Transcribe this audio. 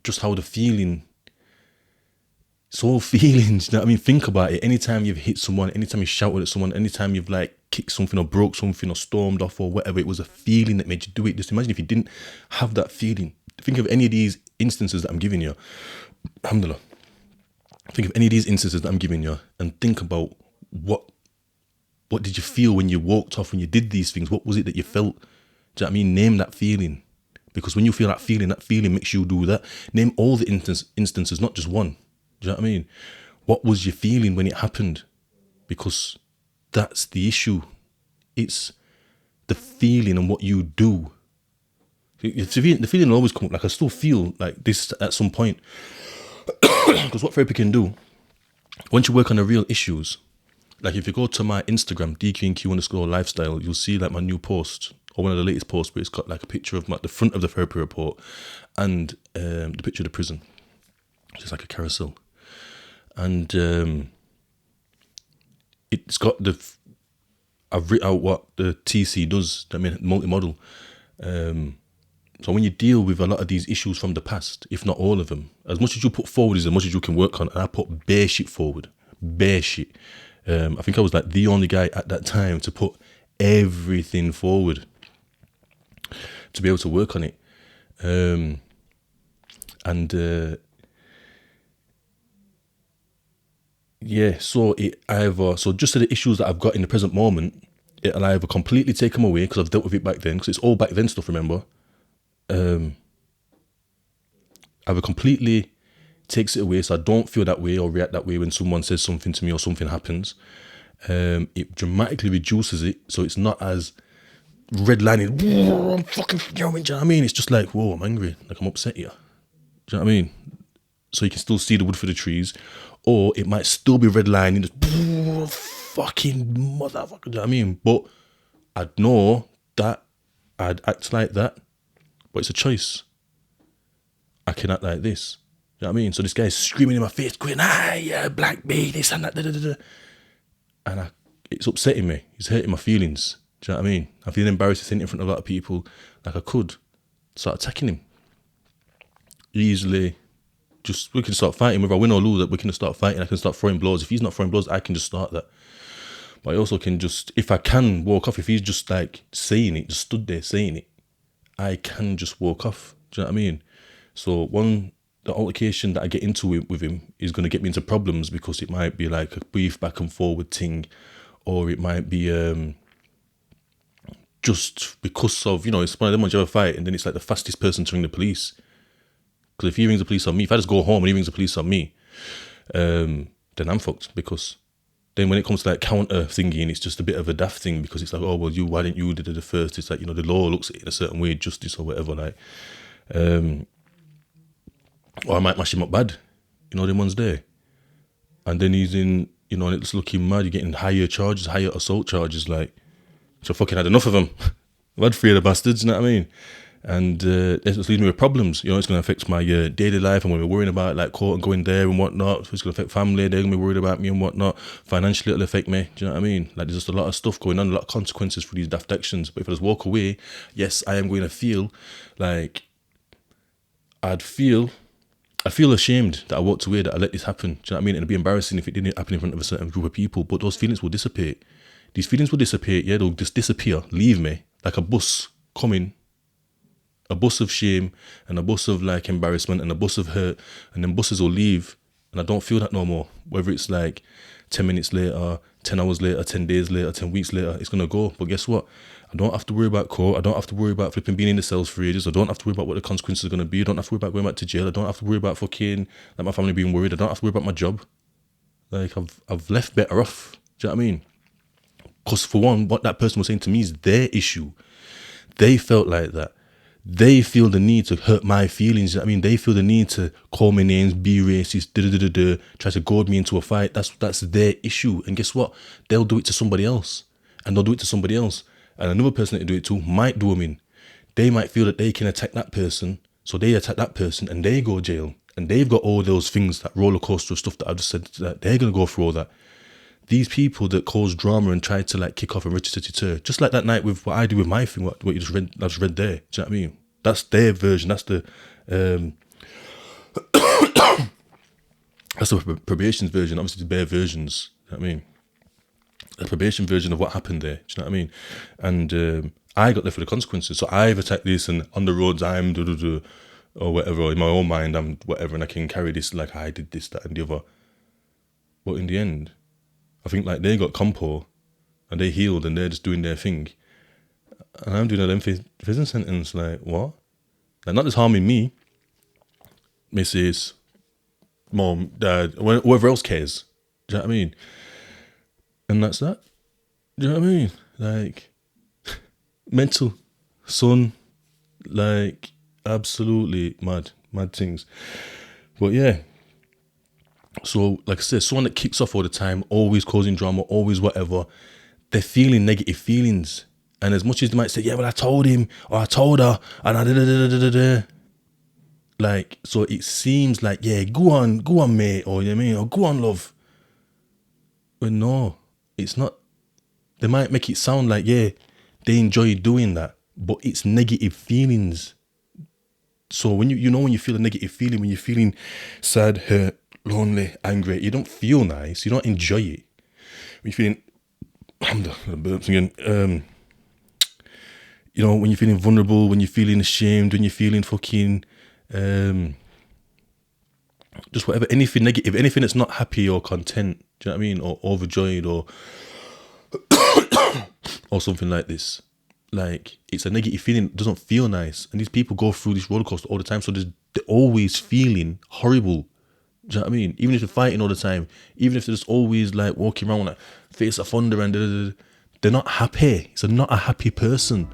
just how the feeling, so feelings, you know what I mean? Think about it. Anytime you've hit someone, anytime you shouted at someone, anytime you've like kicked something or broke something or stormed off or whatever, it was a feeling that made you do it. Just imagine if you didn't have that feeling. Think of any of these instances that I'm giving you. Alhamdulillah. Think of any of these instances that I'm giving you and think about what did you feel when you walked off, when you did these things? What was it that you felt? Do you know what I mean? Name that feeling. Because when you feel that feeling makes you do that. Name all the instances, not just one. Do you know what I mean? What was your feeling when it happened? Because that's the issue. It's the feeling and what you do. The feeling will always come up. Like I still feel like this at some point. Because what therapy can do, once you work on the real issues, like if you go to my Instagram, DQNQ_lifestyle, you'll see like my new post, or one of the latest posts, where it's got like a picture of the front of the therapy report and the picture of the prison. It's like a carousel. And it's got I've written out what the TC does, I mean, multi-model. So when you deal with a lot of these issues from the past, if not all of them, as much as you put forward is as much as you can work on. And I put bare shit forward. Bare shit. I think I was like the only guy at that time to put everything forward to be able to work on it. So just to the issues that I've got in the present moment, it'll either completely take them away because I've dealt with it back then, because it's all back then stuff, remember? Either completely takes it away so I don't feel that way or react that way when someone says something to me or something happens. It dramatically reduces it so it's not as redlining. Whoa, I'm fucking, you know what I mean? It's just like, whoa, I'm angry, like I'm upset here. Do you know what I mean? So you can still see the wood for the trees, or it might still be redlining, just fucking motherfucker. Do you know what I mean? But I'd know that I'd act like that, but it's a choice. I can act like this. You know what I mean? So this guy's screaming in my face, going, yeah, black me, this and that, da, da, da, da. And it's upsetting me. It's hurting my feelings. Do you know what I mean? I feel embarrassed to sit in front of a lot of people. Like I could start attacking him. Easily. Just, we can start fighting. Whether I win or lose, we can start fighting. I can start throwing blows. If he's not throwing blows, I can just start that. But I also can just, if I can walk off, if he's just like saying it, just stood there saying it, I can just walk off. Do you know what I mean? So the altercation that I get into with him is going to get me into problems, because it might be like a brief back and forward thing, or it might be just because of, it's one of them ones you have a fight and then it's like the fastest person to ring the police. Because if he rings the police on me, if I just go home and he rings the police on me, then I'm fucked. Because then when it comes to like counter thinking, it's just a bit of a daft thing, because it's like, oh, well, why didn't you did it first? It's like, the law looks at it in a certain way, justice or whatever, like. Or I might mash him up bad, them ones there. And then he's in, and it's looking mad, you're getting higher charges, higher assault charges, like. So I fucking had enough of them. I've had 3 of the bastards, you know what I mean? And it just leaves me with problems. It's going to affect my daily life. I'm going to be worrying about like court and going there and whatnot. It's going to affect family. They're going to be worried about me and whatnot. Financially, it'll affect me. Do you know what I mean? Like, there's just a lot of stuff going on, a lot of consequences for these daft actions. But if I just walk away, yes, I am going to feel like I'd feel ashamed that I walked away, that I let this happen. Do you know what I mean? And it'd be embarrassing if it didn't happen in front of a certain group of people. But those feelings will dissipate. These feelings will dissipate. Yeah, they'll just disappear, leave me like a bus coming. A bus of shame and a bus of like embarrassment and a bus of hurt, and then buses will leave and I don't feel that no more. Whether it's like 10 minutes later, 10 hours later, 10 days later, 10 weeks later, it's going to go. But guess what? I don't have to worry about court. I don't have to worry about flipping being in the cells for ages. I don't have to worry about what the consequences are going to be. I don't have to worry about going back to jail. I don't have to worry about fucking like my family being worried. I don't have to worry about my job. Like I've left better off. Do you know what I mean? Because for one, what that person was saying to me is their issue. They felt like that. They feel the need to hurt my feelings. I mean, they feel the need to call me names, be racist, try to goad me into a fight. That's their issue. And guess what? They'll do it to somebody else. And they'll do it to somebody else. And another person that they do it to might do them in. They might feel that they can attack that person. So they attack that person and they go jail. And they've got all those things, that roller coaster of stuff that I've just said, that they're going to go through all that. These people that cause drama and try to like kick off a ritty-titty-tur, just like that night with what I do with my thing, what you just read, I just read there. Do you know what I mean? That's their version. That's the That's the probation's version. Obviously, the bare versions. You know what I mean? The probation version of what happened there. Do you know what I mean? And I got there for the consequences. So I've attacked this, and on the roads I'm or whatever. Or in my own mind I'm whatever, and I can carry this like I did this, that, and the other. But in the end, I think like they got compo, and they healed, and they're just doing their thing, and I'm doing a lengthy prison sentence. Like what? Like not just harming me, Mrs. Mom, Dad, whoever else cares. Do you know what I mean? And that's that. Do you know what I mean? Like, mental, son, like, absolutely mad things. But yeah. So, like I said, someone that kicks off all the time, always causing drama, always whatever, they're feeling negative feelings. And as much as they might say, yeah, well, I told him, or I told her, and I da. Like, so it seems like, yeah, go on, mate, or you know what I mean, or go on, love. But no, it's not. They might make it sound like, yeah, they enjoy doing that, but it's negative feelings. So when when you feel a negative feeling, when you're feeling sad, hurt, lonely, angry, you don't feel nice, you don't enjoy it. When you're feeling, I'm the burps again. When you're feeling vulnerable, when you're feeling ashamed, when you're feeling fucking, just whatever, anything negative, anything that's not happy or content, do you know what I mean? Or overjoyed or something like this. Like, it's a negative feeling, it doesn't feel nice. And these people go through this roller coaster all the time, so they're always feeling horrible. Do you know what I mean? Even if they're fighting all the time, even if they're just always like walking around with like face of thunder and they're not happy. It's not a happy person.